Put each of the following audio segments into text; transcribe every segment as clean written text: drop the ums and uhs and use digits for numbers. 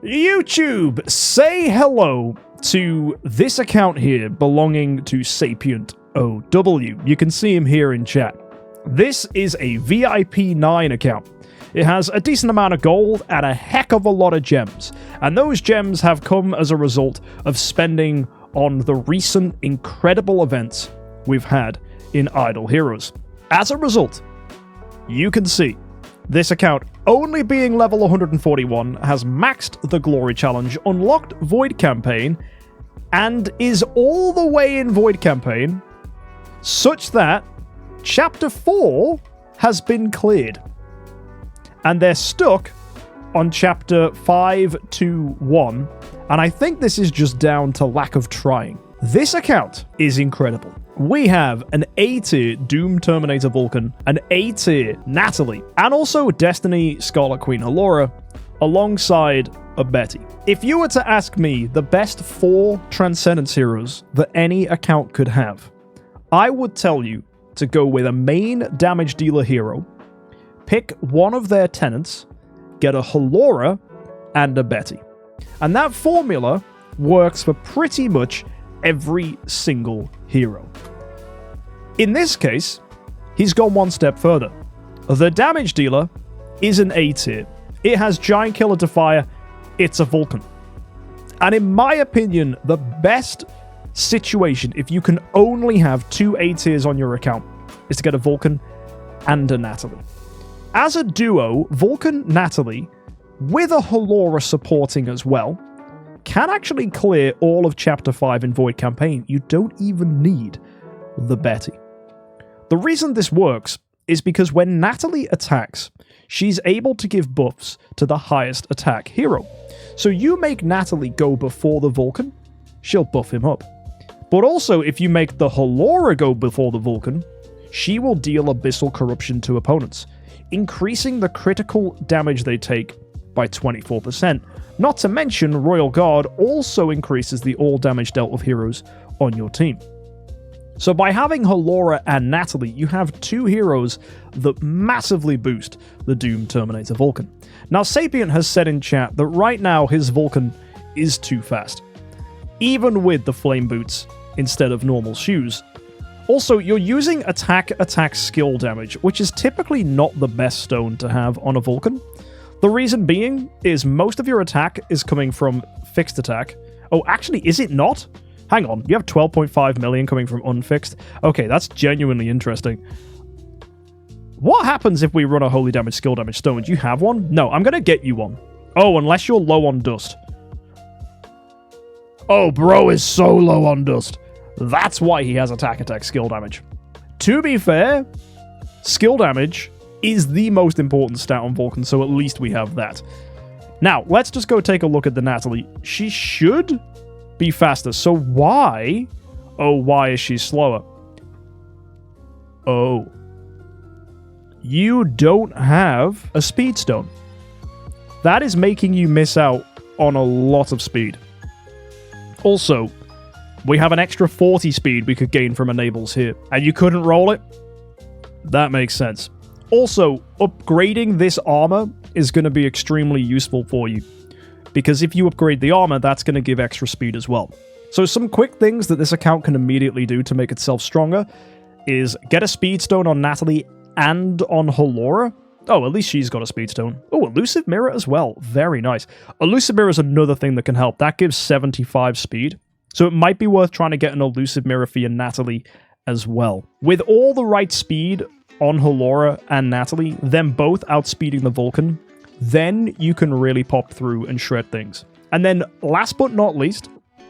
YouTube, say hello to this account here belonging to Sapient OW. You can see him here in chat. This is a VIP 9 account. It has a decent amount of gold and a heck of a lot of gems. And those gems have come as a result of spending on the recent incredible events we've had in Idle Heroes. As a result, you can see this account, only being level 141, has maxed the Glory Challenge, unlocked Void Campaign, and is all the way in Void Campaign, such that Chapter 4 has been cleared. And they're stuck on Chapter 521, and I think this is just down to lack of trying. This account is incredible. We have an A-tier Doom Terminator Vulcan, an A-tier Natalie, and also Destiny Scarlet Queen Halora, alongside a Betty. If you were to ask me the best 4 Transcendence heroes that any account could have, I would tell you to go with a main damage dealer hero, pick one of their tenants, get a Halora, and a Betty. And that formula works for pretty much every single hero. In this case, he's gone one step further. The damage dealer is an A tier. It has Giant Killer Defier. It's a Vulcan. And in my opinion, the best situation, if you can only have 2 A tiers on your account, is to get a Vulcan and a Natalie. As a duo, Vulcan-Natalie, with a Halora supporting as well, can actually clear all of Chapter 5 in Void Campaign. You don't even need the Betty. The reason this works is because when Natalie attacks, she's able to give buffs to the highest attack hero. So you make Natalie go before the Vulcan, she'll buff him up. But also, if you make the Halora go before the Vulcan, she will deal Abyssal Corruption to opponents, increasing the critical damage they take by 24%. Not to mention, Royal Guard also increases the all damage dealt with heroes on your team. So by having Halora and Natalie, you have 2 heroes that massively boost the Doom Terminator Vulcan. Now, Sapient has said in chat that right now his Vulcan is too fast, even with the flame boots instead of normal shoes. Also, you're using attack skill damage, which is typically not the best stone to have on a Vulcan. The reason being is most of your attack is coming from fixed attack. Oh, actually, is it not? Hang on, you have 12.5 million coming from unfixed? Okay, that's genuinely interesting. What happens if we run a holy damage skill damage stone? Do you have one? No, I'm gonna get you one. Oh, unless you're low on dust. Oh, bro is so low on dust. That's why he has attack skill damage. To be fair, skill damage is the most important stat on Vulcan, so at least we have that. Now, let's just go take a look at the Natalie. She should be faster, so why? Oh, why is she slower? Oh. You don't have a speed stone. That is making you miss out on a lot of speed. Also, we have an extra 40 speed we could gain from enables here, and you couldn't roll it? That makes sense. Also, upgrading this armor is going to be extremely useful for you, because if you upgrade the armor, that's going to give extra speed as well. So some quick things that this account can immediately do to make itself stronger is get a speed stone on Natalie and on Halora. Oh, at least she's got a speed stone. Oh, Elusive Mirror as well. Very nice. Elusive Mirror is another thing that can help. That gives 75 speed. So it might be worth trying to get an Elusive Mirror for your Natalie as well. With all the right speed on Halora and Natalie, them both outspeeding the Vulcan, then you can really pop through and shred things. And then, last but not least,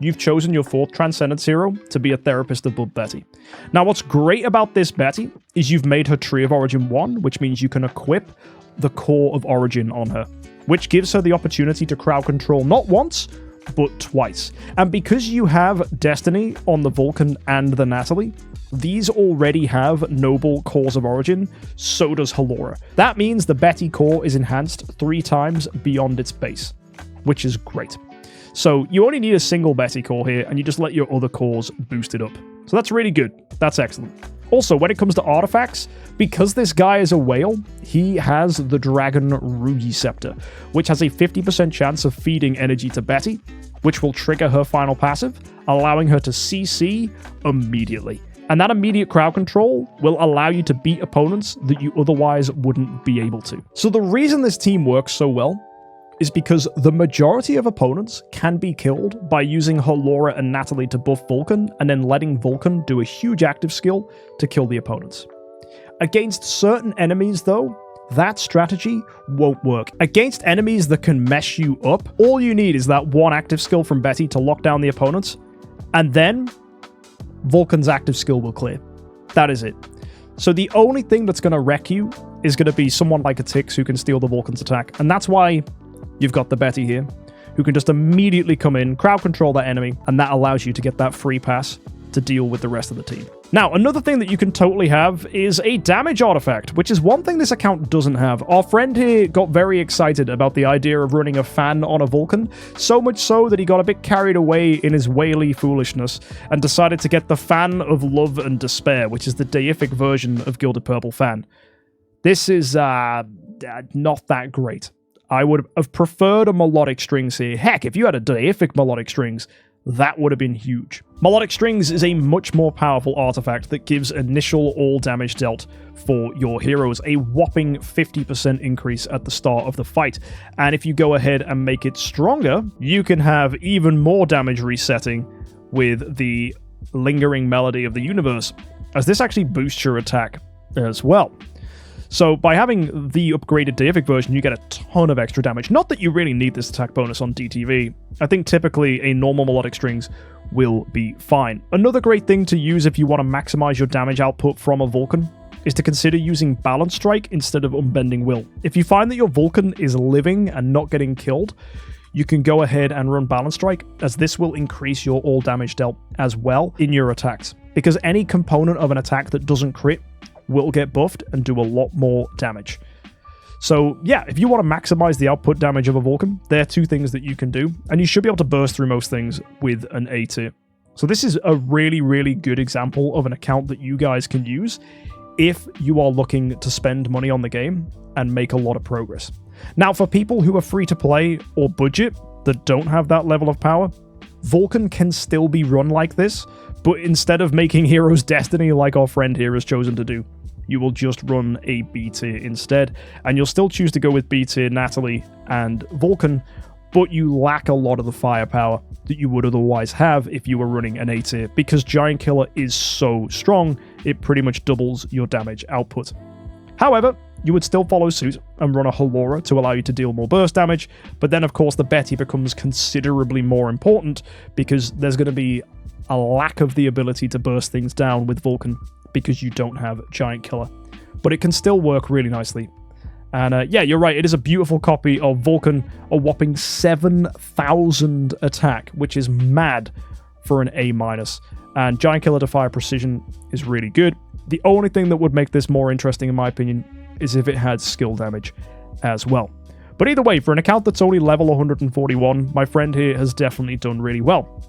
you've chosen your 4th Transcendence hero to be a therapist above Betty. Now, what's great about this Betty is you've made her Tree of Origin 1, which means you can equip the Core of Origin on her, which gives her the opportunity to crowd control not once, but twice. And because you have Destiny on the Vulcan and the Natalie, these already have Noble Cores of Origin, so does Halora. That means the Betty core is enhanced 3 times beyond its base, which is great. So you only need a single Betty core here, and you just let your other cores boost it up. So that's really good. That's excellent. Also, when it comes to artifacts, because this guy is a whale, he has the Dragon Rugi Scepter, which has a 50% chance of feeding energy to Betty, which will trigger her final passive, allowing her to CC immediately. And that immediate crowd control will allow you to beat opponents that you otherwise wouldn't be able to. So the reason this team works so well is because the majority of opponents can be killed by using Halora and Natalie to buff Vulcan and then letting Vulcan do a huge active skill to kill the opponents. Against certain enemies though, that strategy won't work. Against enemies that can mess you up, all you need is that one active skill from Betty to lock down the opponents, and then Vulcan's active skill will clear. That is it. So the only thing that's going to wreck you is going to be someone like a Tix who can steal the Vulcan's attack, and that's why you've got the Betty here, who can just immediately come in, crowd control that enemy, and that allows you to get that free pass to deal with the rest of the team. Now, another thing that you can totally have is a damage artifact, which is one thing this account doesn't have. Our friend here got very excited about the idea of running a fan on a Vulcan, so much so that he got a bit carried away in his whaley foolishness and decided to get the Fan of Love and Despair, which is the deific version of Gilded Purple Fan. This is not that great. I would have preferred a melodic strings here. Heck, if you had a deific melodic strings, that would have been huge. Melodic Strings is a much more powerful artifact that gives initial all damage dealt for your heroes, a whopping 50% increase at the start of the fight. And if you go ahead and make it stronger, you can have even more damage resetting with the Lingering Melody of the Universe, as this actually boosts your attack as well. So by having the upgraded deific version, you get a ton of extra damage. Not that you really need this attack bonus on DTV. I think typically a normal melodic strings will be fine. Another great thing to use if you want to maximize your damage output from a Vulcan is to consider using Balance Strike instead of Unbending Will. If you find that your Vulcan is living and not getting killed, you can go ahead and run Balance Strike, as this will increase your all damage dealt as well in your attacks. Because any component of an attack that doesn't crit will get buffed and do a lot more damage. So yeah, if you want to maximize the output damage of a Vulcan, there are two things that you can do, and you should be able to burst through most things with an A tier. So this is a really, really good example of an account that you guys can use if you are looking to spend money on the game and make a lot of progress. Now, for people who are free to play or budget that don't have that level of power, Vulcan can still be run like this, but instead of making Heroes Destiny like our friend here has chosen to do, you will just run a B tier instead, and you'll still choose to go with B tier Natalie and Vulcan, but you lack a lot of the firepower that you would otherwise have if you were running an A tier, because Giant Killer is so strong, it pretty much doubles your damage output. However, you would still follow suit and run a Halora to allow you to deal more burst damage, but then of course the Betty becomes considerably more important, because there's going to be a lack of the ability to burst things down with Vulcan because you don't have Giant Killer. But it can still work really nicely. And yeah, you're right, it is a beautiful copy of Vulcan, a whopping 7,000 attack, which is mad for an A-. And Giant Killer to fire precision is really good. The only thing that would make this more interesting, in my opinion, is if it had skill damage as well. But either way, for an account that's only level 141, my friend here has definitely done really well.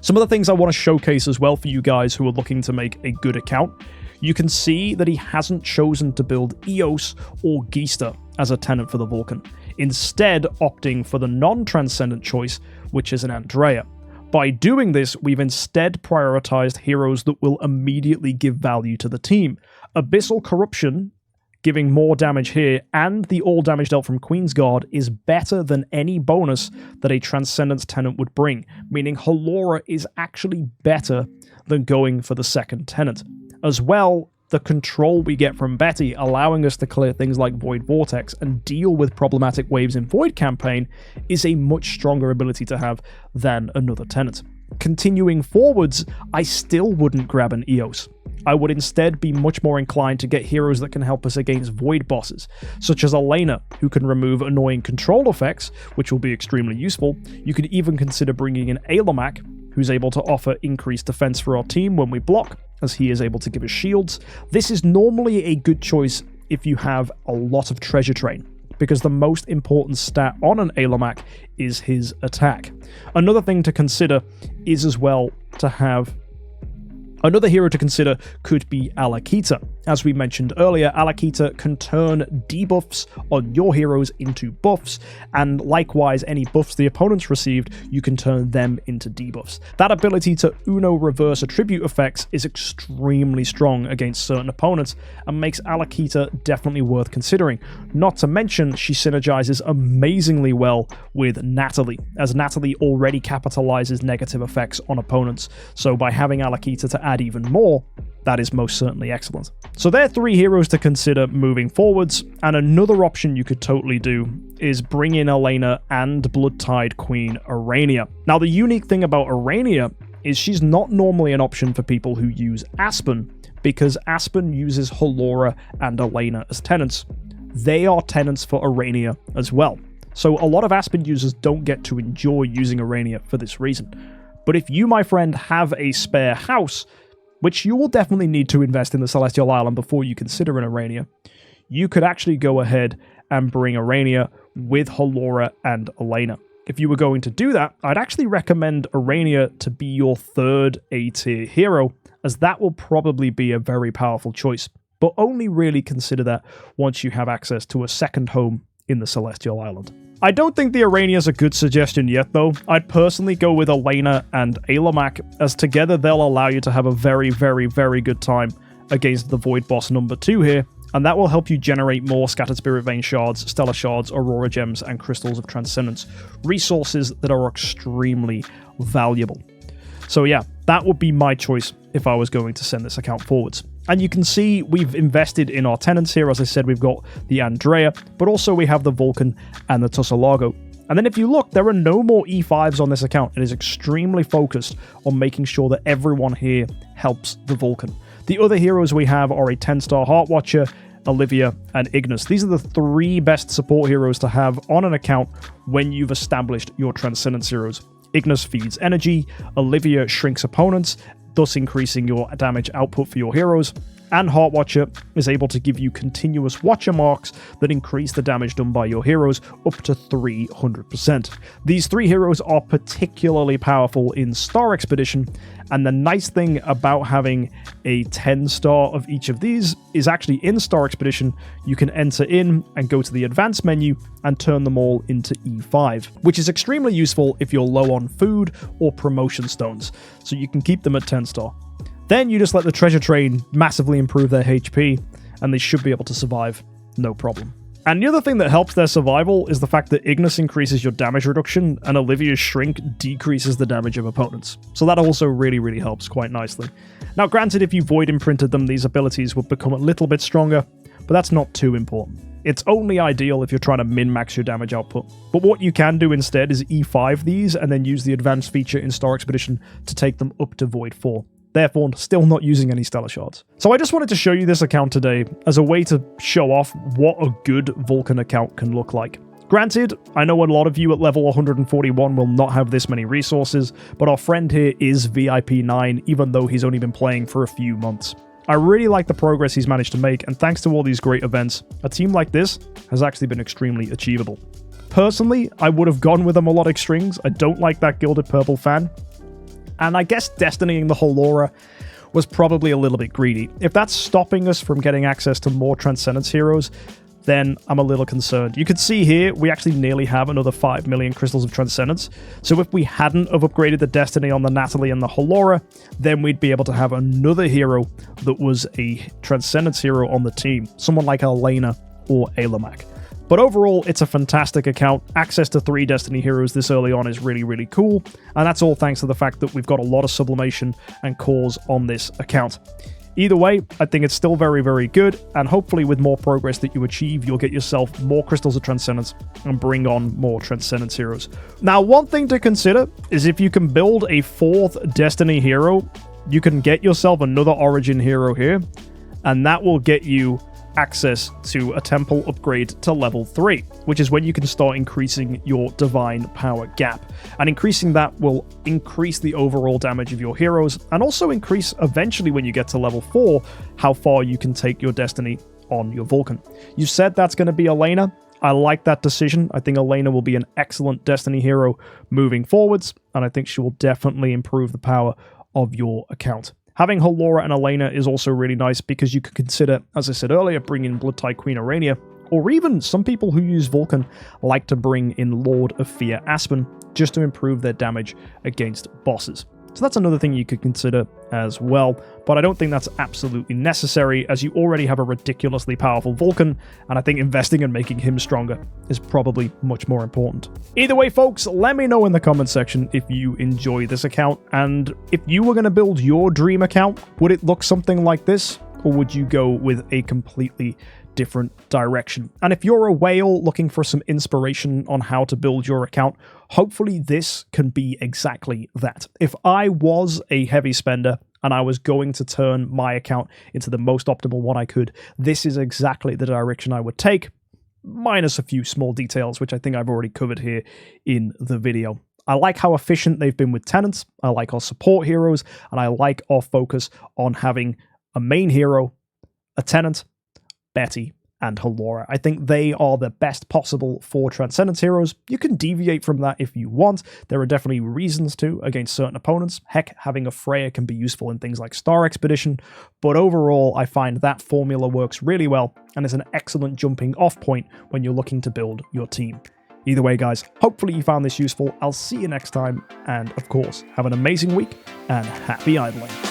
Some of the things I want to showcase as well for you guys who are looking to make a good account, you can see that he hasn't chosen to build Eos or Geista as a tenant for the Vulcan, instead opting for the non-transcendent choice, which is an Andrea. By doing this, we've instead prioritized heroes that will immediately give value to the team. Abyssal Corruption, giving more damage here, and the all damage dealt from Queensguard is better than any bonus that a Transcendence tenant would bring, meaning Halora is actually better than going for the second tenant. As well, the control we get from Betty, allowing us to clear things like Void Vortex and deal with problematic waves in Void Campaign, is a much stronger ability to have than another tenant. Continuing forwards, I still wouldn't grab an Eos. I would instead be much more inclined to get heroes that can help us against Void bosses, such as Elena, who can remove annoying control effects, which will be extremely useful. You could even consider bringing in Ailamak, who's able to offer increased defense for our team when we block, as he is able to give us shields. This is normally a good choice if you have a lot of treasure train, because the most important stat on an Ailamak is his attack. Another thing to consider is as well to have Another hero to consider could be Alakita. As we mentioned earlier, Alakita can turn debuffs on your heroes into buffs, and likewise any buffs the opponents received, you can turn them into debuffs. That ability to Uno reverse attribute effects is extremely strong against certain opponents and makes Alakita definitely worth considering. Not to mention, she synergizes amazingly well with Natalie, as Natalie already capitalizes negative effects on opponents, so by having Alakita to add even more, that is most certainly excellent. So there are 3 heroes to consider moving forwards, and another option you could totally do is bring in Elena and Blood-Tide Queen Arania. Now the unique thing about Arania is she's not normally an option for people who use Aspen, because Aspen uses Halora and Elena as tenants. They are tenants for Arania as well. So a lot of Aspen users don't get to enjoy using Arania for this reason. But if you, my friend, have a spare house, which you will definitely need to invest in the Celestial Island before you consider an Arania, you could actually go ahead and bring Arania with Halora and Elena. If you were going to do that, I'd actually recommend Arania to be your 3rd A-tier hero, as that will probably be a very powerful choice, but only really consider that once you have access to a second home in the Celestial Island. I don't think the Arania is a good suggestion yet though. I'd personally go with Elena and Ailamak, as together they'll allow you to have a very, very, very good time against the Void Boss number 2 here, and that will help you generate more Scattered Spirit Vein Shards, Stellar Shards, Aurora Gems, and Crystals of Transcendence, resources that are extremely valuable. So yeah, that would be my choice if I was going to send this account forwards. And you can see we've invested in our tenants here. As I said, we've got the Andrea, but also we have the Vulcan and the Tussalago. And then if you look, there are no more E5s on this account. It is extremely focused on making sure that everyone here helps the Vulcan. The other heroes we have are a 10-star Heart Watcher, Olivia, and Ignis. These are the 3 best support heroes to have on an account when you've established your Transcendence heroes. Ignis feeds energy, Olivia shrinks opponents, thus increasing your damage output for your heroes, and Heart Watcher is able to give you continuous Watcher marks that increase the damage done by your heroes up to 300%. These 3 heroes are particularly powerful in Star Expedition, and the nice thing about having a 10-star of each of these is actually in Star Expedition, you can enter in and go to the advanced menu and turn them all into E5, which is extremely useful if you're low on food or promotion stones, so you can keep them at 10-star. Then you just let the treasure train massively improve their HP, and they should be able to survive, no problem. And the other thing that helps their survival is the fact that Ignis increases your damage reduction, and Olivia's shrink decreases the damage of opponents. So that also really, really helps quite nicely. Now granted, if you void imprinted them, these abilities would become a little bit stronger, but that's not too important. It's only ideal if you're trying to min-max your damage output. But what you can do instead is E5 these, and then use the advanced feature in Star Expedition to take them up to Void 4. Therefore, still not using any Stellar Shards. So I just wanted to show you this account today as a way to show off what a good Vulcan account can look like. Granted, I know a lot of you at level 141 will not have this many resources, but our friend here is VIP 9, even though he's only been playing for a few months. I really like the progress he's managed to make, and thanks to all these great events, a team like this has actually been extremely achievable. Personally, I would have gone with a Melodic Strings. I don't like that Gilded Purple fan. And I guess destinying the Halora was probably a little bit greedy. If that's stopping us from getting access to more Transcendence heroes, then I'm a little concerned. You can see here, we actually nearly have another 5 million Crystals of Transcendence. So if we hadn't have upgraded the Destiny on the Natalie and the Halora, then we'd be able to have another hero that was a Transcendence hero on the team. Someone like Elena or Ailamak. But overall, it's a fantastic account. Access to 3 Destiny heroes this early on is really, really cool. And that's all thanks to the fact that we've got a lot of sublimation and cores on this account. Either way, I think it's still very, very good, and hopefully with more progress that you achieve, you'll get yourself more Crystals of Transcendence and bring on more Transcendence heroes. Now, one thing to consider is if you can build a 4th Destiny hero, you can get yourself another Origin hero here, and that will get you access to a temple upgrade to level 3, which is when you can start increasing your divine power gap. And increasing that will increase the overall damage of your heroes, and also increase eventually when you get to level 4 how far you can take your destiny on your Vulcan. You said that's going to be Elena. I like that decision. I think Elena will be an excellent Destiny hero moving forwards, and I think she will definitely improve the power of your account. Having Halora and Elena is also really nice because you could consider, as I said earlier, bringing Blood-Tide Queen Orania, or even some people who use Vulcan like to bring in Lord of Fear Aspen just to improve their damage against bosses. So that's another thing you could consider as well, but I don't think that's absolutely necessary as you already have a ridiculously powerful Vulcan, and I think investing in making him stronger is probably much more important. Either way, folks, let me know in the comment section if you enjoy this account, and if you were going to build your dream account, would it look something like this, or would you go with a completely different direction? And if you're a whale looking for some inspiration on how to build your account, hopefully this can be exactly that. If I was a heavy spender and I was going to turn my account into the most optimal one I could, this is exactly the direction I would take, minus a few small details, which I think I've already covered here in the video. I like how efficient they've been with tenants, I like our support heroes, and I like our focus on having a main hero, a tenant, Betty, and Halora. I think they are the best possible for Transcendence heroes. You can deviate from that if you want. There are definitely reasons to against certain opponents. Heck, having a Freya can be useful in things like Star Expedition, but overall I find that formula works really well and is an excellent jumping off point when you're looking to build your team. Either way, guys, hopefully you found this useful. I'll see you next time, and of course, have an amazing week and happy idling.